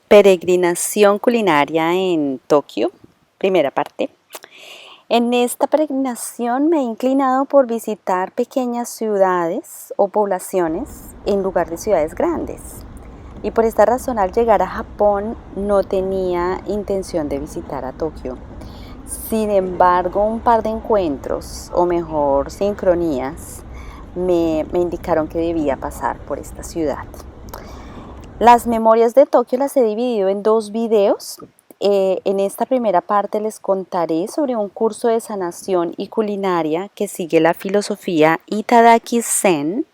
Peregrinación culinaria en Tokio, primera parte. En esta peregrinación me he inclinado por visitar pequeñas ciudades o poblaciones en lugar de ciudades grandes. Y por esta razón, al llegar a Japón no tenía intención de visitar a Tokio. Sin embargo, un par de encuentros, o mejor sincronías, me indicaron que debía pasar por esta ciudad. Las memorias de Tokio las he dividido en dos videos. En esta primera parte les contaré sobre un curso de sanación y culinaria que sigue la filosofía Itadaki Zen.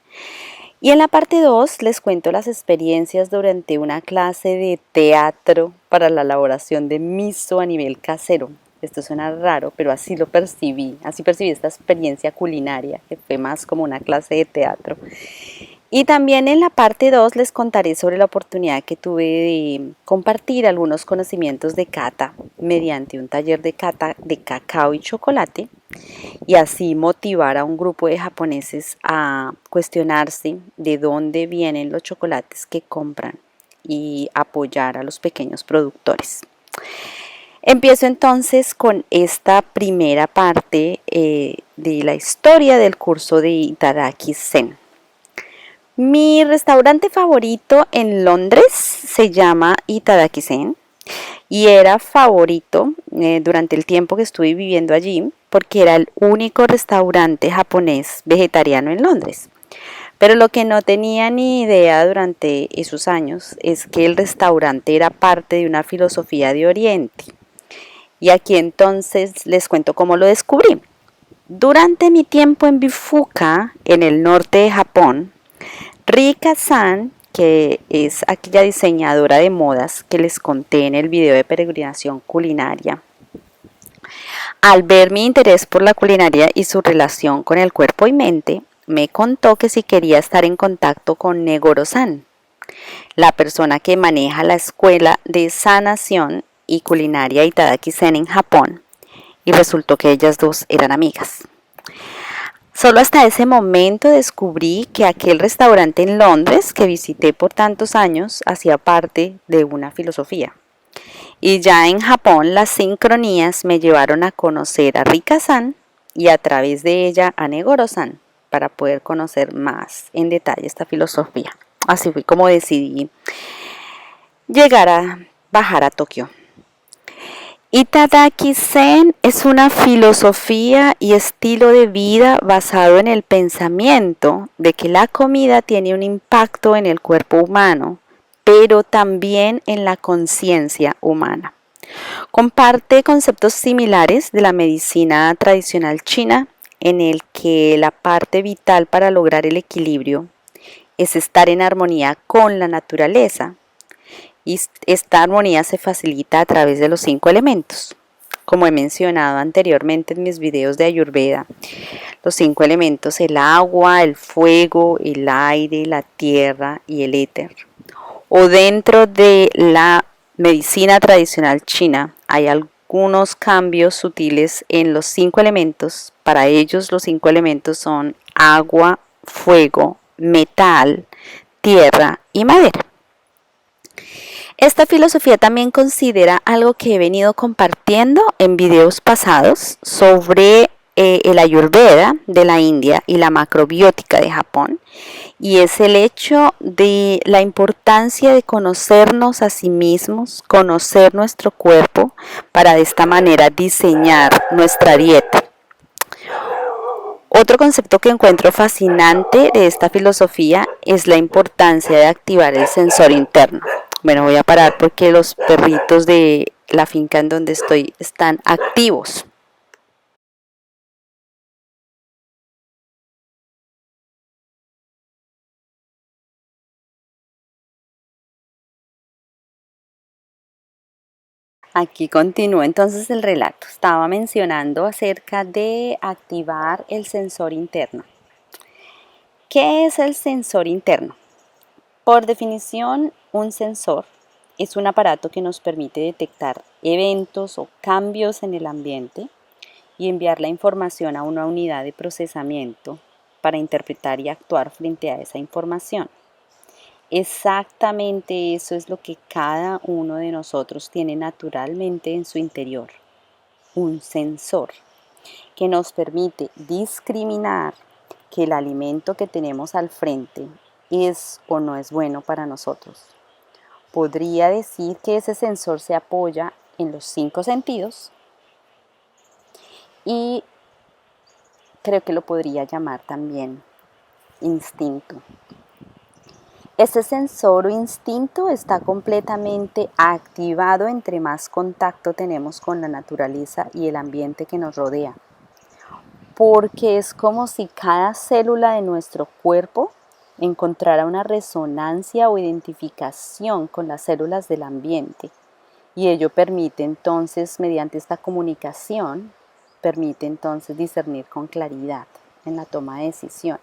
Y en la parte 2 les cuento las experiencias durante una clase de teatro para la elaboración de miso a nivel casero. Esto suena raro, pero así lo percibí, así percibí esta experiencia culinaria, que fue más como una clase de teatro. Y también en la parte 2 les contaré sobre la oportunidad que tuve de compartir algunos conocimientos de cata mediante un taller de cata de cacao y chocolate y así motivar a un grupo de japoneses a cuestionarse de dónde vienen los chocolates que compran y apoyar a los pequeños productores. Empiezo entonces con esta primera parte de la historia del curso de Itadaki Zen. Mi restaurante favorito en Londres se llama Itadaki Zen y era favorito durante el tiempo que estuve viviendo allí porque era el único restaurante japonés vegetariano en Londres. Pero lo que no tenía ni idea durante esos años es que el restaurante era parte de una filosofía de Oriente. Y aquí entonces les cuento cómo lo descubrí. Durante mi tiempo en Bifuka, en el norte de Japón, Rika-san, que es aquella diseñadora de modas que les conté en el video de peregrinación culinaria, al ver mi interés por la culinaria y su relación con el cuerpo y mente, me contó que si quería estar en contacto con Negoro-san, la persona que maneja la escuela de sanación y culinaria Itadaki Zen en Japón, y resultó que ellas dos eran amigas. Solo hasta ese momento descubrí que aquel restaurante en Londres que visité por tantos años hacía parte de una filosofía. Y ya en Japón las sincronías me llevaron a conocer a Rika-san y a través de ella a Negoro-san para poder conocer más en detalle esta filosofía. Así fue como decidí llegar a bajar a Tokio. Itadaki Zen es una filosofía y estilo de vida basado en el pensamiento de que la comida tiene un impacto en el cuerpo humano, pero también en la conciencia humana. Comparte conceptos similares de la medicina tradicional china, en el que la parte vital para lograr el equilibrio es estar en armonía con la naturaleza. Y esta armonía se facilita a través de los 5 elementos. Como he mencionado anteriormente en mis videos de Ayurveda, los 5 elementos: el agua, el fuego, el aire, la tierra y el éter. O dentro de la medicina tradicional china hay algunos cambios sutiles en los 5 elementos. Para ellos los 5 elementos son agua, fuego, metal, tierra y madera. Esta filosofía también considera algo que he venido compartiendo en videos pasados sobre el Ayurveda de la India y la macrobiótica de Japón, y es el hecho de la importancia de conocernos a sí mismos, conocer nuestro cuerpo para de esta manera diseñar nuestra dieta. Otro concepto que encuentro fascinante de esta filosofía es la importancia de activar el sensor interno. Bueno, voy a parar porque los perritos de la finca en donde estoy están activos. Aquí continúa entonces el relato. Estaba mencionando acerca de activar el sensor interno. ¿Qué es el sensor interno? Por definición, un sensor es un aparato que nos permite detectar eventos o cambios en el ambiente y enviar la información a una unidad de procesamiento para interpretar y actuar frente a esa información. Exactamente eso es lo que cada uno de nosotros tiene naturalmente en su interior, un sensor que nos permite discriminar que el alimento que tenemos al frente es o no es bueno para nosotros. Podría decir que ese sensor se apoya en los 5 sentidos y creo que lo podría llamar también instinto. Este sensor o instinto está completamente activado entre más contacto tenemos con la naturaleza y el ambiente que nos rodea, porque es como si cada célula de nuestro cuerpo encontrara una resonancia o identificación con las células del ambiente, y ello permite entonces, mediante esta comunicación, permite entonces discernir con claridad en la toma de decisiones.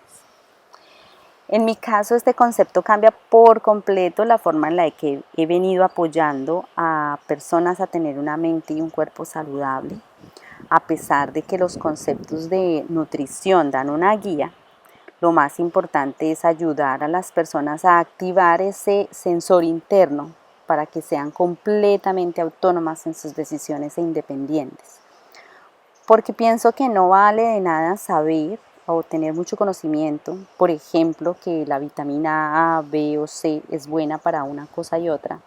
En mi caso, este concepto cambia por completo la forma en la que he venido apoyando a personas a tener una mente y un cuerpo saludable. A pesar de que los conceptos de nutrición dan una guía, lo más importante es ayudar a las personas a activar ese sensor interno para que sean completamente autónomas en sus decisiones e independientes. Porque pienso que no vale de nada saber o tener mucho conocimiento, por ejemplo, que la vitamina A, B o C es buena para una cosa y otra,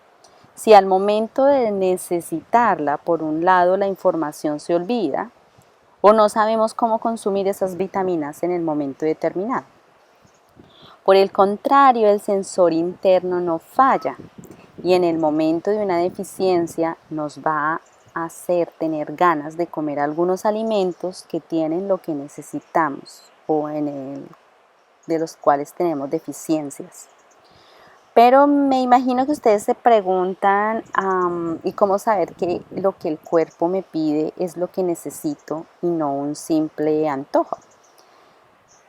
si al momento de necesitarla, por un lado, la información se olvida o no sabemos cómo consumir esas vitaminas en el momento determinado. Por el contrario, el sensor interno no falla y en el momento de una deficiencia nos va a hacer tener ganas de comer algunos alimentos que tienen lo que necesitamos o de los cuales tenemos deficiencias. Pero me imagino que ustedes se preguntan, ¿y cómo saber que lo que el cuerpo me pide es lo que necesito y no un simple antojo?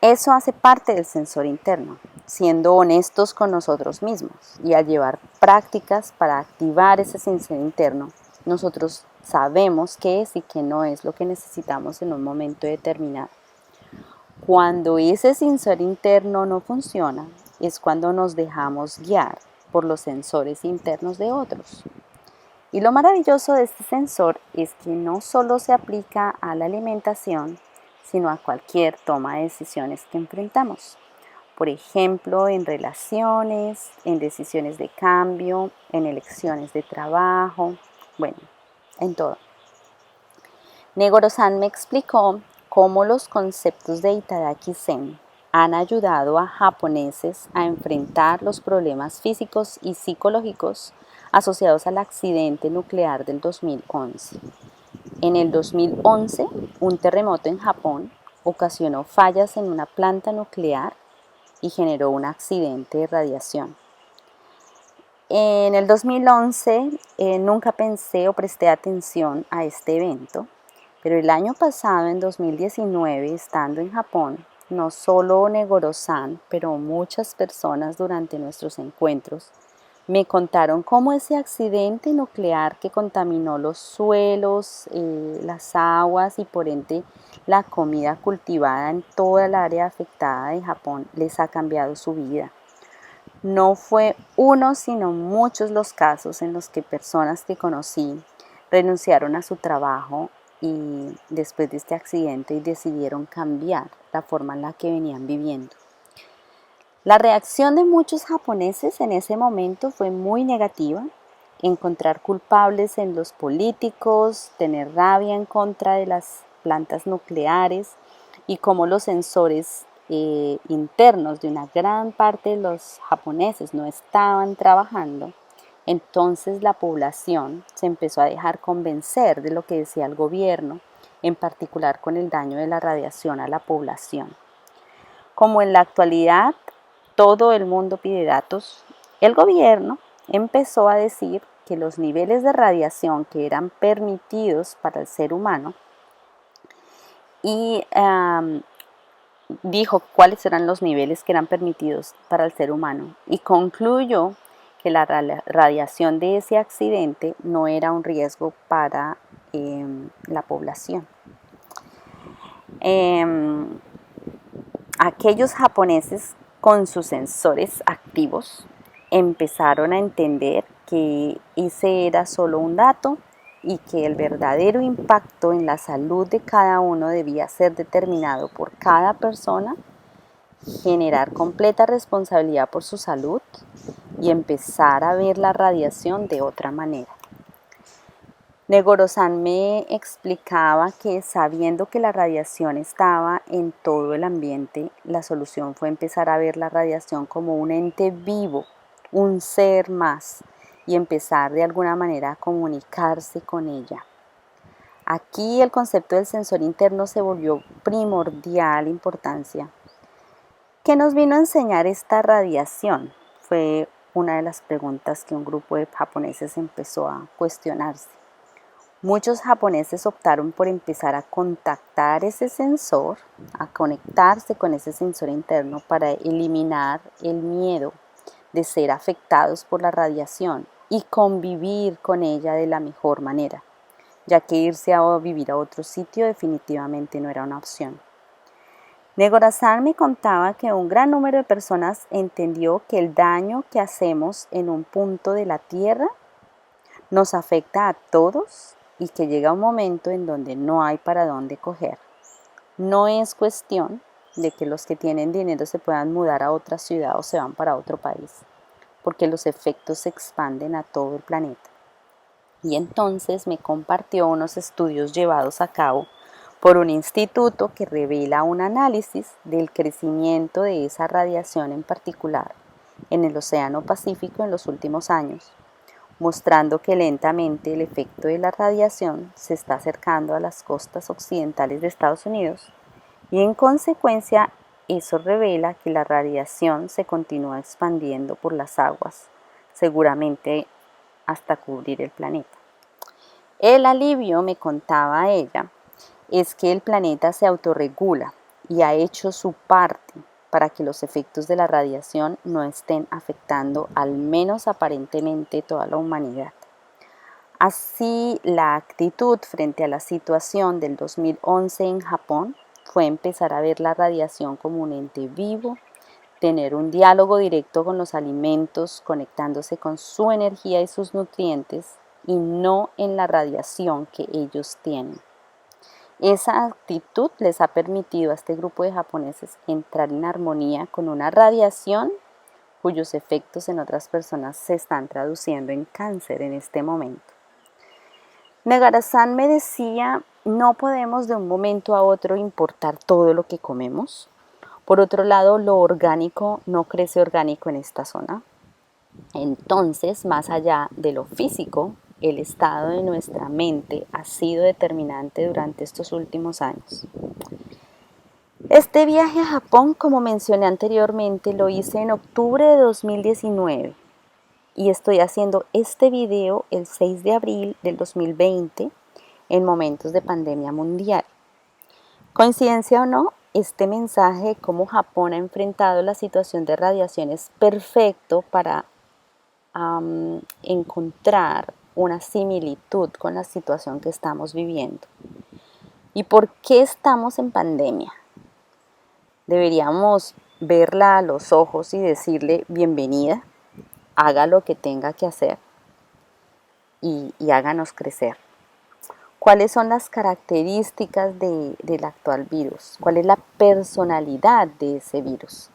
Eso hace parte del sensor interno, siendo honestos con nosotros mismos, y al llevar prácticas para activar ese sensor interno, nosotros sabemos qué es y qué no es lo que necesitamos en un momento determinado. Cuando ese sensor interno no funciona, es cuando nos dejamos guiar por los sensores internos de otros. Y lo maravilloso de este sensor es que no solo se aplica a la alimentación, sino a cualquier toma de decisiones que enfrentamos. Por ejemplo, en relaciones, en decisiones de cambio, en elecciones de trabajo, bueno, en todo. Negoro-san me explicó cómo los conceptos de Itadaki Zen han ayudado a japoneses a enfrentar los problemas físicos y psicológicos asociados al accidente nuclear del 2011. En el 2011, un terremoto en Japón ocasionó fallas en una planta nuclear y generó un accidente de radiación. En el 2011 nunca pensé o presté atención a este evento, pero el año pasado, en 2019, estando en Japón, no solo Negoro-san, pero muchas personas durante nuestros encuentros me contaron cómo ese accidente nuclear que contaminó los suelos, las aguas y por ende la comida cultivada en toda el área afectada de Japón les ha cambiado su vida. No fue uno, sino muchos los casos en los que personas que conocí renunciaron a su trabajo y después de este accidente decidieron cambiar la forma en la que venían viviendo. La reacción de muchos japoneses en ese momento fue muy negativa, encontrar culpables en los políticos, tener rabia en contra de las plantas nucleares y cómo los sensores internos de una gran parte de los japoneses no estaban trabajando. Entonces la población se empezó a dejar convencer de lo que decía el gobierno, en particular con el daño de la radiación a la población. Como en la actualidad todo el mundo pide datos, el gobierno empezó a decir que los niveles de radiación que eran permitidos para el ser humano y dijo cuáles eran los niveles que eran permitidos para el ser humano y concluyó que la radiación de ese accidente no era un riesgo para la población. Aquellos japoneses con sus sensores activos empezaron a entender que ese era solo un dato y que el verdadero impacto en la salud de cada uno debía ser determinado por cada persona, generar completa responsabilidad por su salud y empezar a ver la radiación de otra manera. Negoro-san me explicaba que sabiendo que la radiación estaba en todo el ambiente, la solución fue empezar a ver la radiación como un ente vivo, un ser más, y empezar de alguna manera a comunicarse con ella. Aquí el concepto del sensor interno se volvió primordial importancia. ¿Qué nos vino a enseñar esta radiación? Fue una de las preguntas que un grupo de japoneses empezó a cuestionarse. Muchos japoneses optaron por empezar a contactar ese sensor, a conectarse con ese sensor interno para eliminar el miedo de ser afectados por la radiación y convivir con ella de la mejor manera, ya que irse a vivir a otro sitio definitivamente no era una opción. Negoro-san me contaba que un gran número de personas entendió que el daño que hacemos en un punto de la Tierra nos afecta a todos y que llega un momento en donde no hay para dónde coger. No es cuestión de que los que tienen dinero se puedan mudar a otra ciudad o se van para otro país, porque los efectos se expanden a todo el planeta. Y entonces me compartió unos estudios llevados a cabo por un instituto que revela un análisis del crecimiento de esa radiación en particular en el Océano Pacífico en los últimos años, mostrando que lentamente el efecto de la radiación se está acercando a las costas occidentales de Estados Unidos y en consecuencia eso revela que la radiación se continúa expandiendo por las aguas, seguramente hasta cubrir el planeta. El alivio, me contaba ella, es que el planeta se autorregula y ha hecho su parte para que los efectos de la radiación no estén afectando al menos aparentemente toda la humanidad. Así, la actitud frente a la situación del 2011 en Japón fue empezar a ver la radiación como un ente vivo, tener un diálogo directo con los alimentos, conectándose con su energía y sus nutrientes, y no en la radiación que ellos tienen. Esa actitud les ha permitido a este grupo de japoneses entrar en armonía con una radiación cuyos efectos en otras personas se están traduciendo en cáncer en este momento. Negoro-san me decía, no podemos de un momento a otro importar todo lo que comemos. Por otro lado, lo orgánico no crece orgánico en esta zona. Entonces, más allá de lo físico, el estado de nuestra mente ha sido determinante durante estos últimos años. Este viaje a Japón, como mencioné anteriormente, lo hice en octubre de 2019 y estoy haciendo este video el 6 de abril del 2020 en momentos de pandemia mundial. Coincidencia o no, este mensaje de cómo Japón ha enfrentado la situación de radiación es perfecto para encontrar una similitud con la situación que estamos viviendo. ¿Y por qué estamos en pandemia? Deberíamos verla a los ojos y decirle bienvenida, haga lo que tenga que hacer y háganos crecer. ¿Cuáles son las características del actual virus? ¿Cuál es la personalidad de ese virus?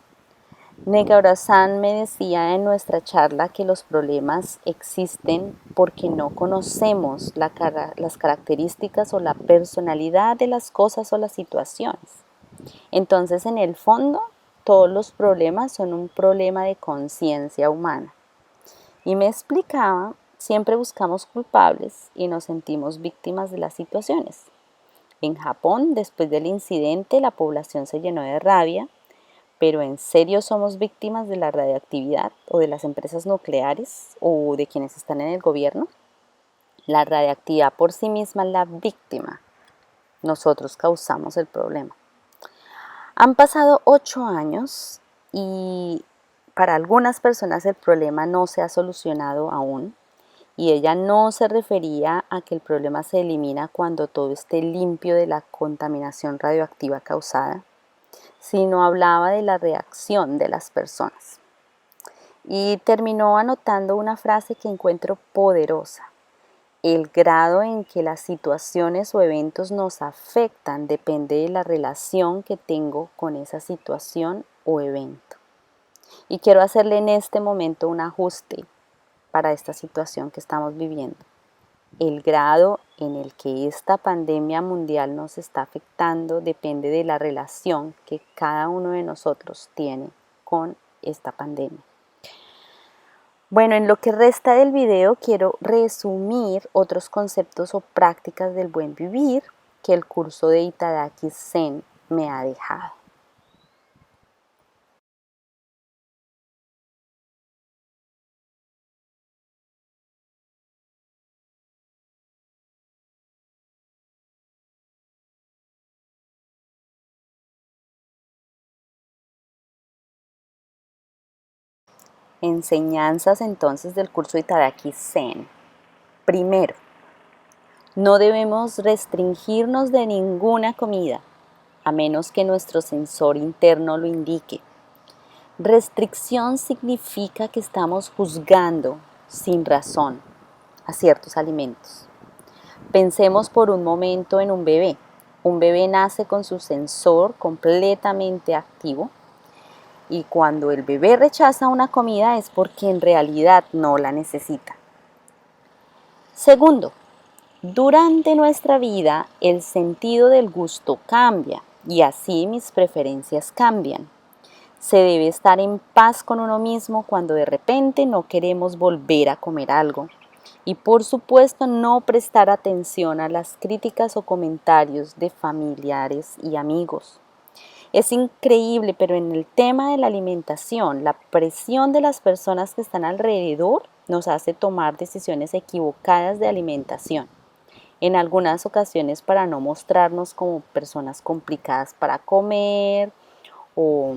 Negoro-san me decía en nuestra charla que los problemas existen porque no conocemos las características o la personalidad de las cosas o las situaciones. Entonces, en el fondo, todos los problemas son un problema de conciencia humana. Y me explicaba, siempre buscamos culpables y nos sentimos víctimas de las situaciones. En Japón, después del incidente, la población se llenó de rabia, pero ¿en serio somos víctimas de la radiactividad o de las empresas nucleares o de quienes están en el gobierno? La radiactividad por sí misma es la víctima. Nosotros causamos el problema. Han pasado 8 años y para algunas personas el problema no se ha solucionado aún. Y ella no se refería a que el problema se elimina cuando todo esté limpio de la contaminación radioactiva causada, sino hablaba de la reacción de las personas. y terminó anotando una frase que encuentro poderosa. El grado en que las situaciones o eventos nos afectan depende de la relación que tengo con esa situación o evento. Y quiero hacerle en este momento un ajuste para esta situación que estamos viviendo. El grado en el que esta pandemia mundial nos está afectando depende de la relación que cada uno de nosotros tiene con esta pandemia. Bueno, en lo que resta del video quiero resumir otros conceptos o prácticas del buen vivir que el curso de Itadaki Zen me ha dejado. Enseñanzas entonces del curso de Itadaki Zen. Primero, no debemos restringirnos de ninguna comida, a menos que nuestro sensor interno lo indique. Restricción significa que estamos juzgando sin razón a ciertos alimentos. Pensemos por un momento en un bebé. Un bebé nace con su sensor completamente activo y cuando el bebé rechaza una comida es porque en realidad no la necesita. Segundo, durante nuestra vida el sentido del gusto cambia y así mis preferencias cambian. Se debe estar en paz con uno mismo cuando de repente no queremos volver a comer algo. Y por supuesto no prestar atención a las críticas o comentarios de familiares y amigos. Es increíble, pero en el tema de la alimentación, la presión de las personas que están alrededor nos hace tomar decisiones equivocadas de alimentación. En algunas ocasiones para no mostrarnos como personas complicadas para comer o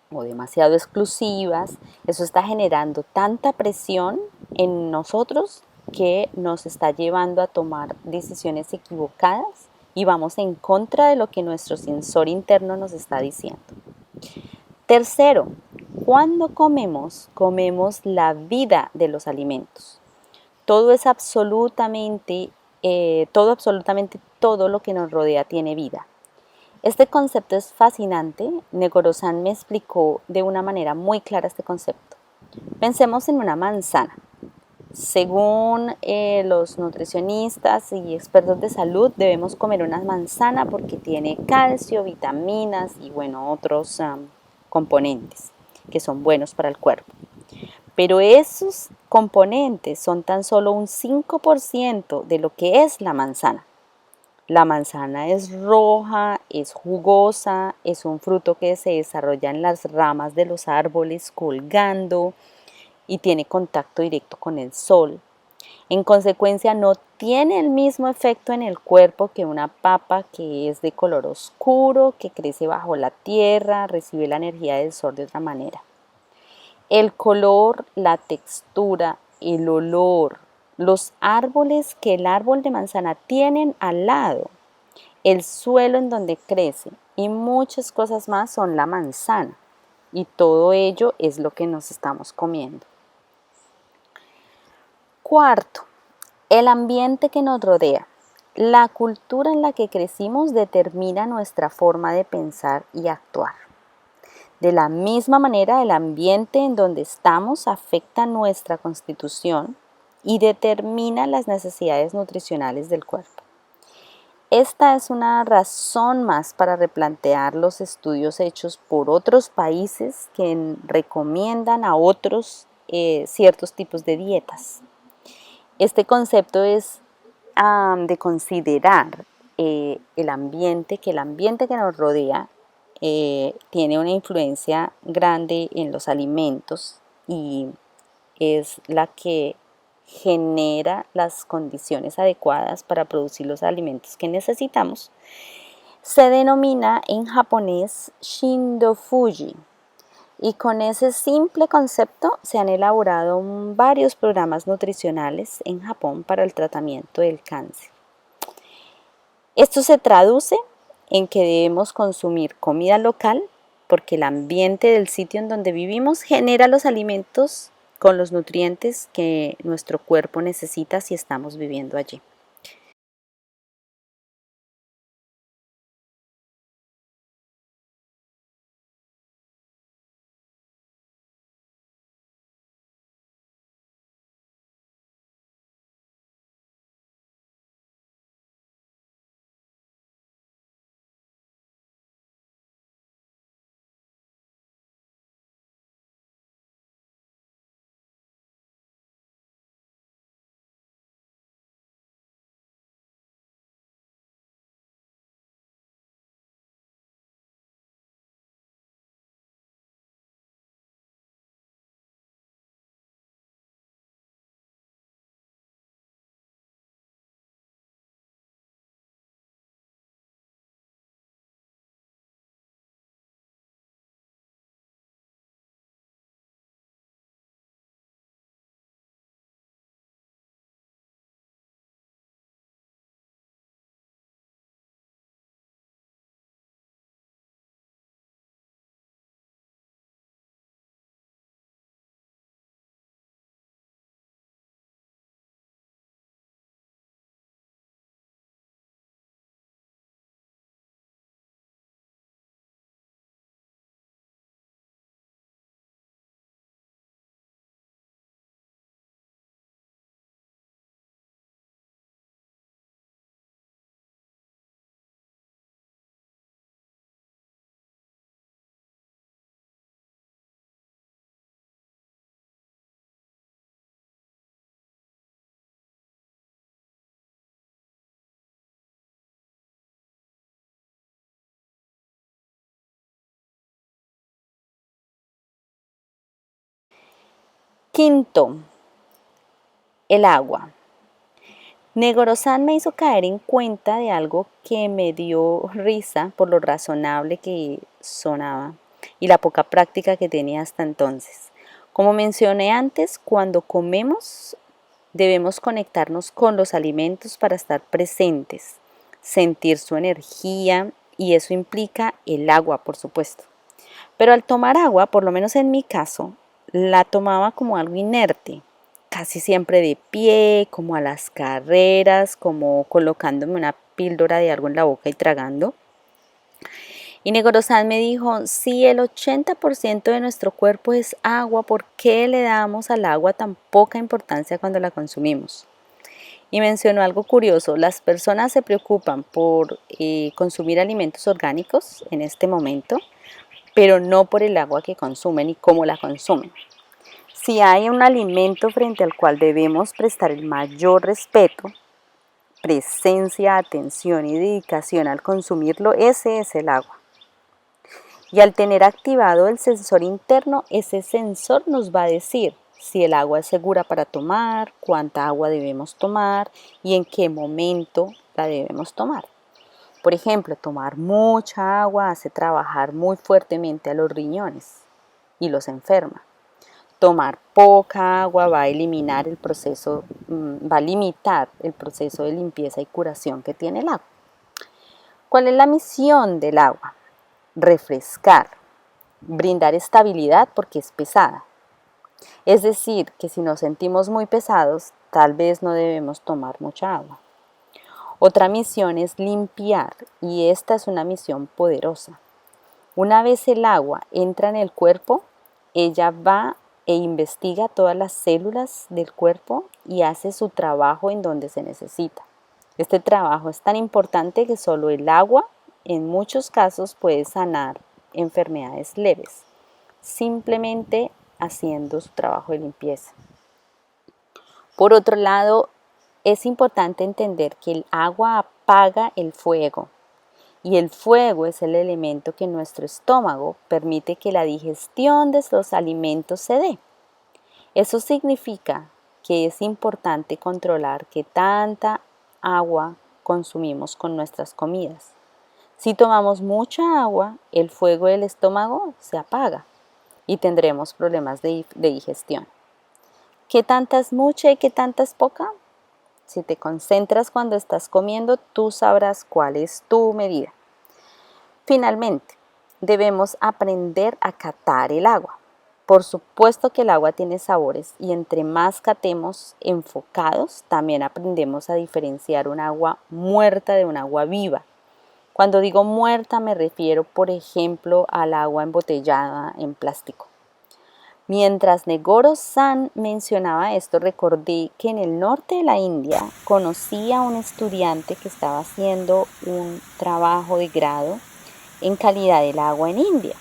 demasiado exclusivas. Eso está generando tanta presión en nosotros que nos está llevando a tomar decisiones equivocadas y vamos en contra de lo que nuestro sensor interno nos está diciendo. Tercero, cuando comemos, comemos la vida de los alimentos. Todo todo lo que nos rodea tiene vida. Este concepto es fascinante. Negoro-san me explicó de una manera muy clara este concepto. Pensemos en una manzana. Según los nutricionistas y expertos de salud, debemos comer una manzana porque tiene calcio, vitaminas y otros componentes que son buenos para el cuerpo. Pero esos componentes son tan solo un 5% de lo que es la manzana. La manzana es roja, es jugosa, es un fruto que se desarrolla en las ramas de los árboles colgando y tiene contacto directo con el sol. En consecuencia, no tiene el mismo efecto en el cuerpo que una papa que es de color oscuro, que crece bajo la tierra, recibe la energía del sol de otra manera. El color, la textura, el olor, los árboles que el árbol de manzana tienen al lado, el suelo en donde crece y muchas cosas más son la manzana. Y todo ello es lo que nos estamos comiendo. Cuarto, el ambiente que nos rodea. La cultura en la que crecimos determina nuestra forma de pensar y actuar. De la misma manera, el ambiente en donde estamos afecta nuestra constitución y determina las necesidades nutricionales del cuerpo. Esta es una razón más para replantear los estudios hechos por otros países que recomiendan a otros ciertos tipos de dietas. Este concepto es de considerar que el ambiente que nos rodea tiene una influencia grande en los alimentos y es la que genera las condiciones adecuadas para producir los alimentos que necesitamos. Se denomina en japonés Shindofuji y con ese simple concepto se han elaborado varios programas nutricionales en Japón para el tratamiento del cáncer. Esto se traduce en que debemos consumir comida local, porque el ambiente del sitio en donde vivimos genera los alimentos con los nutrientes que nuestro cuerpo necesita si estamos viviendo allí. Quinto, el agua. Negoro-san me hizo caer en cuenta de algo que me dio risa por lo razonable que sonaba y la poca práctica que tenía hasta entonces. Como mencioné antes, cuando comemos debemos conectarnos con los alimentos para estar presentes, sentir su energía y eso implica el agua, por supuesto. Pero al tomar agua, por lo menos en mi caso, la tomaba como algo inerte, casi siempre de pie, como a las carreras, como colocándome una píldora de algo en la boca y tragando. Y Negoro-san me dijo, si el 80% de nuestro cuerpo es agua, ¿por qué le damos al agua tan poca importancia cuando la consumimos? Y mencionó algo curioso, las personas se preocupan por consumir alimentos orgánicos en este momento, pero no por el agua que consumen y cómo la consumen. Si hay un alimento frente al cual debemos prestar el mayor respeto, presencia, atención y dedicación al consumirlo, ese es el agua. Y al tener activado el sensor interno, ese sensor nos va a decir si el agua es segura para tomar, cuánta agua debemos tomar y en qué momento la debemos tomar. Por ejemplo, tomar mucha agua hace trabajar muy fuertemente a los riñones y los enferma. Tomar poca agua va a eliminar el proceso, va a limitar el proceso de limpieza y curación que tiene el agua. ¿Cuál es la misión del agua? Refrescar, brindar estabilidad porque es pesada. Es decir, que si nos sentimos muy pesados, tal vez no debemos tomar mucha agua. Otra misión es limpiar y esta es una misión poderosa. Una vez el agua entra en el cuerpo, ella va e investiga todas las células del cuerpo y hace su trabajo en donde se necesita. Este trabajo es tan importante que solo el agua en muchos casos puede sanar enfermedades leves, simplemente haciendo su trabajo de limpieza. Por otro lado, es importante entender que el agua apaga el fuego y el fuego es el elemento que en nuestro estómago permite que la digestión de los alimentos se dé. Eso significa que es importante controlar qué tanta agua consumimos con nuestras comidas. Si tomamos mucha agua, el fuego del estómago se apaga y tendremos problemas de digestión. ¿Qué tanta es mucha y qué tanta es poca? Si te concentras cuando estás comiendo, tú sabrás cuál es tu medida. Finalmente, debemos aprender a catar el agua. Por supuesto que el agua tiene sabores y entre más catemos enfocados, también aprendemos a diferenciar un agua muerta de un agua viva. Cuando digo muerta me refiero, por ejemplo, al agua embotellada en plástico. Mientras Negoro-san mencionaba esto, recordé que en el norte de la India conocí a un estudiante que estaba haciendo un trabajo de grado en calidad del agua en India.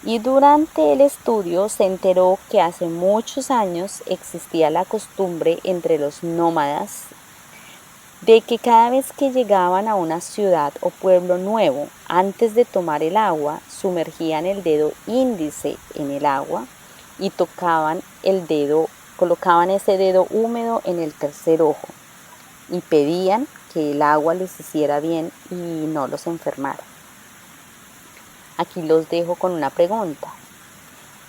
Y durante el estudio se enteró que hace muchos años existía la costumbre entre los nómadas de que cada vez que llegaban a una ciudad o pueblo nuevo, antes de tomar el agua, sumergían el dedo índice en el agua y tocaban el dedo, colocaban ese dedo húmedo en el tercer ojo y pedían que el agua les hiciera bien y no los enfermara. Aquí los dejo con una pregunta.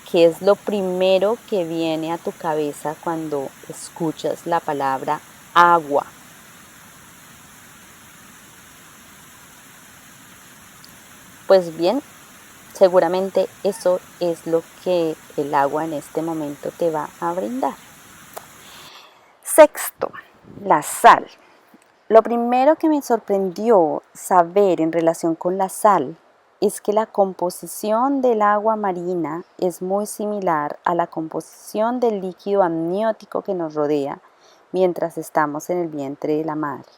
¿Qué es lo primero que viene a tu cabeza cuando escuchas la palabra agua? Pues bien, seguramente eso es lo que el agua en este momento te va a brindar. Sexto, la sal. Lo primero que me sorprendió saber en relación con la sal es que la composición del agua marina es muy similar a la composición del líquido amniótico que nos rodea mientras estamos en el vientre de la madre.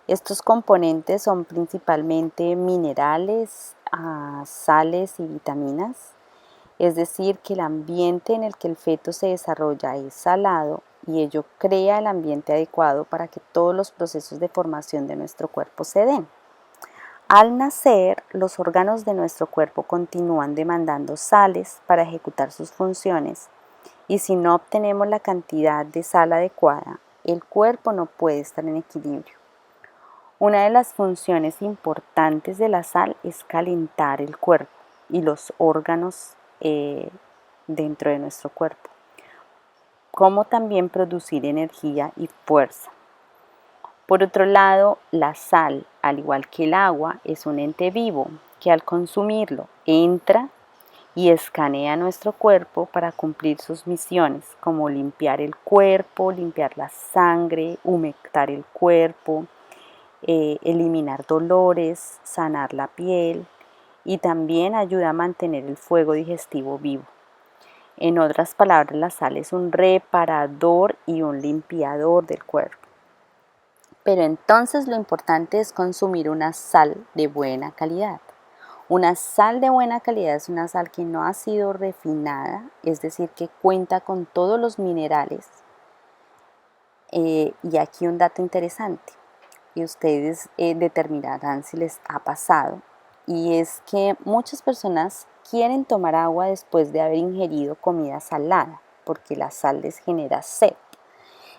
Estos componentes son principalmente minerales, sales y vitaminas, es decir, que el ambiente en el que el feto se desarrolla es salado y ello crea el ambiente adecuado para que todos los procesos de formación de nuestro cuerpo se den. Al nacer, los órganos de nuestro cuerpo continúan demandando sales para ejecutar sus funciones y si no obtenemos la cantidad de sal adecuada, el cuerpo no puede estar en equilibrio. Una de las funciones importantes de la sal es calentar el cuerpo y los órganos dentro de nuestro cuerpo, como también producir energía y fuerza. Por otro lado, la sal, al igual que el agua, es un ente vivo que al consumirlo entra y escanea nuestro cuerpo para cumplir sus misiones, como limpiar el cuerpo, limpiar la sangre, humectar el cuerpo, eliminar dolores, sanar la piel y también ayuda a mantener el fuego digestivo vivo. En otras palabras, la sal es un reparador y un limpiador del cuerpo. Pero entonces lo importante es consumir una sal de buena calidad. Una sal de buena calidad es una sal que no ha sido refinada, es decir, que cuenta con todos los minerales. Y aquí un dato interesante, y ustedes determinarán si les ha pasado, y es que muchas personas quieren tomar agua después de haber ingerido comida salada, porque la sal les genera sed.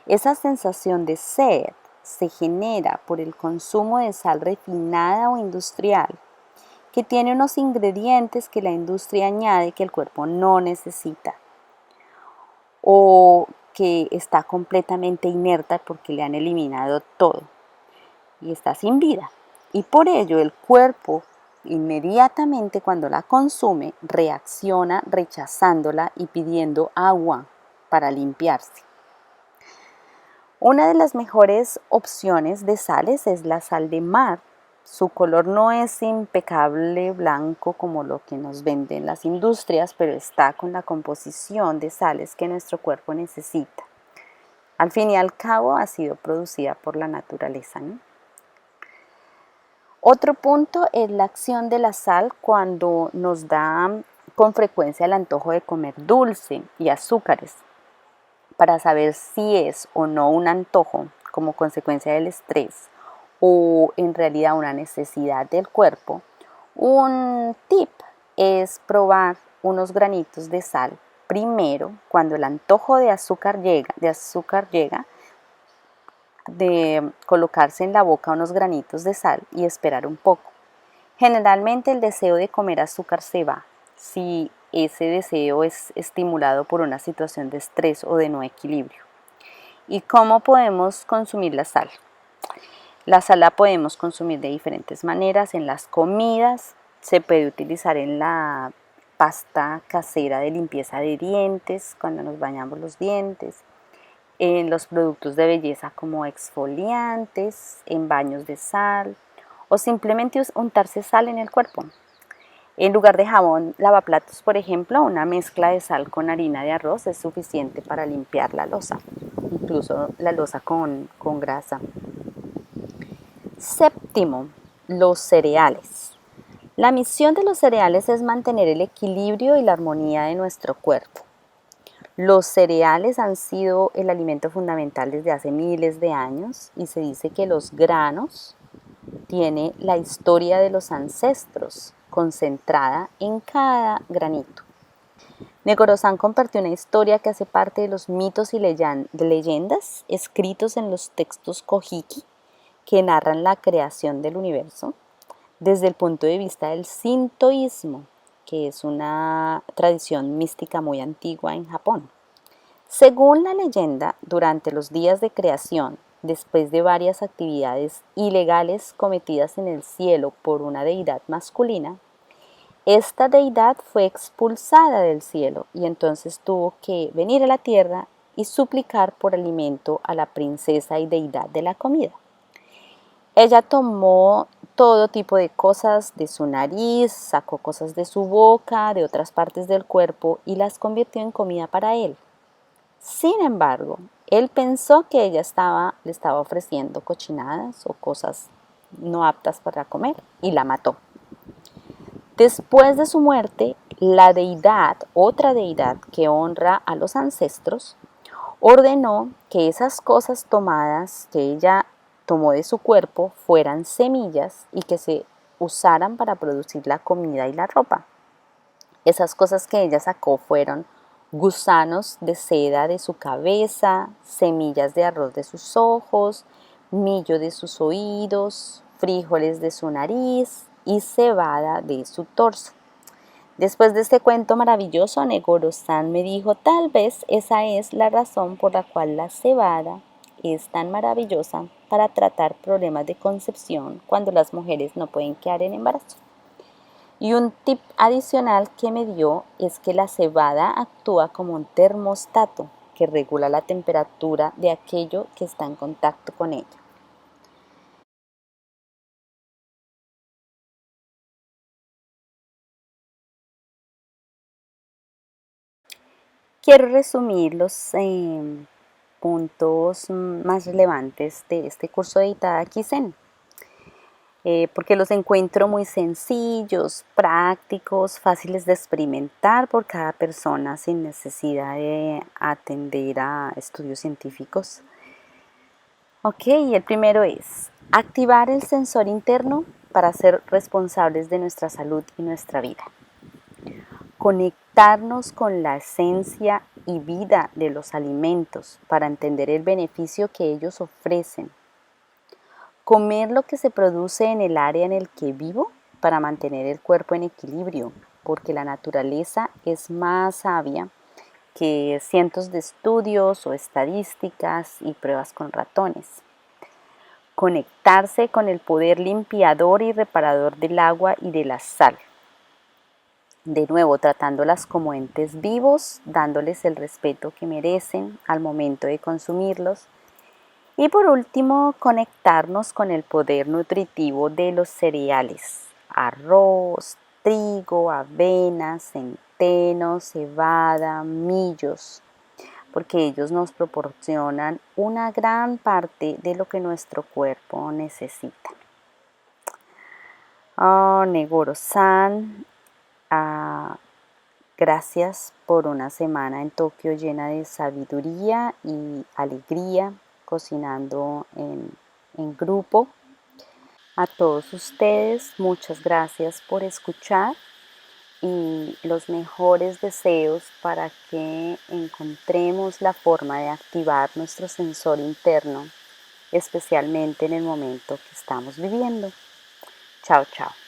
Esa sensación de sed se genera por el consumo de sal refinada o industrial, que tiene unos ingredientes que la industria añade que el cuerpo no necesita, o que está completamente inerte porque le han eliminado todo y está sin vida. Y por ello el cuerpo inmediatamente cuando la consume reacciona rechazándola y pidiendo agua para limpiarse. Una de las mejores opciones de sales es la sal de mar. Su color no es impecable blanco como lo que nos venden las industrias, pero está con la composición de sales que nuestro cuerpo necesita. Al fin y al cabo ha sido producida por la naturaleza, ¿no? Otro punto es la acción de la sal cuando nos da con frecuencia el antojo de comer dulce y azúcares. Para saber si es o no un antojo como consecuencia del estrés o en realidad una necesidad del cuerpo, un tip es probar unos granitos de sal primero cuando el antojo de azúcar llega, de colocarse en la boca unos granitos de sal y esperar un poco. Generalmente el deseo de comer azúcar se va si ese deseo es estimulado por una situación de estrés o de no equilibrio. ¿Y cómo podemos consumir la sal? La sal la podemos consumir de diferentes maneras en las comidas, Se puede utilizar en la pasta casera de limpieza de dientes, cuando nos bañamos los dientes, en los productos de belleza como exfoliantes, en baños de sal o simplemente untarse sal en el cuerpo. En lugar de jabón lavaplatos, por ejemplo, una mezcla de sal con harina de arroz es suficiente para limpiar la loza, incluso la loza con grasa. Séptimo, los cereales. La misión de los cereales es mantener el equilibrio y la armonía de nuestro cuerpo. Los cereales han sido el alimento fundamental desde hace miles de años y se dice que los granos tienen la historia de los ancestros concentrada en cada granito. Negoro-san compartió una historia que hace parte de los mitos y leyendas escritos en los textos Kojiki que narran la creación del universo desde el punto de vista del sintoísmo, que es una tradición mística muy antigua en Japón. Según la leyenda, durante los días de creación, después de varias actividades ilegales cometidas en el cielo por una deidad masculina, esta deidad fue expulsada del cielo y entonces tuvo que venir a la tierra y suplicar por alimento a la princesa y deidad de la comida. Ella tomó todo tipo de cosas de su nariz, sacó cosas de su boca, de otras partes del cuerpo y las convirtió en comida para él. Sin embargo, él pensó que ella le estaba ofreciendo cochinadas o cosas no aptas para comer y la mató. Después de su muerte, la deidad, otra deidad que honra a los ancestros, ordenó que esas cosas tomadas que ella tomó de su cuerpo fueran semillas y que se usaran para producir la comida y la ropa. Esas cosas que ella sacó fueron gusanos de seda de su cabeza, semillas de arroz de sus ojos, millo de sus oídos, frijoles de su nariz y cebada de su torso. Después de este cuento maravilloso, Negoro-san me dijo, tal vez esa es la razón por la cual la cebada es tan maravillosa para tratar problemas de concepción cuando las mujeres no pueden quedar en embarazo. Y un tip adicional que me dio es que la cebada actúa como un termostato que regula la temperatura de aquello que está en contacto con ella. Quiero resumir los puntos más relevantes de este curso de Itadaki Zen, porque los encuentro muy sencillos, prácticos, fáciles de experimentar por cada persona sin necesidad de atender a estudios científicos. Ok, el primero es activar el sensor interno para ser responsables de nuestra salud y nuestra vida. Conectarnos con la esencia y vida de los alimentos para entender el beneficio que ellos ofrecen. Comer lo que se produce en el área en el que vivo para mantener el cuerpo en equilibrio, porque la naturaleza es más sabia que cientos de estudios o estadísticas y pruebas con ratones. Conectarse con el poder limpiador y reparador del agua y de la sal. De nuevo, tratándolas como entes vivos, dándoles el respeto que merecen al momento de consumirlos. Y por último, conectarnos con el poder nutritivo de los cereales. Arroz, trigo, avena, centeno, cebada, millos, porque ellos nos proporcionan una gran parte de lo que nuestro cuerpo necesita. Oh, Negoro-san, gracias por una semana en Tokio llena de sabiduría y alegría, cocinando en grupo. A todos ustedes, muchas gracias por escuchar y los mejores deseos para que encontremos la forma de activar nuestro sensor interno, especialmente en el momento que estamos viviendo. Chao, chao.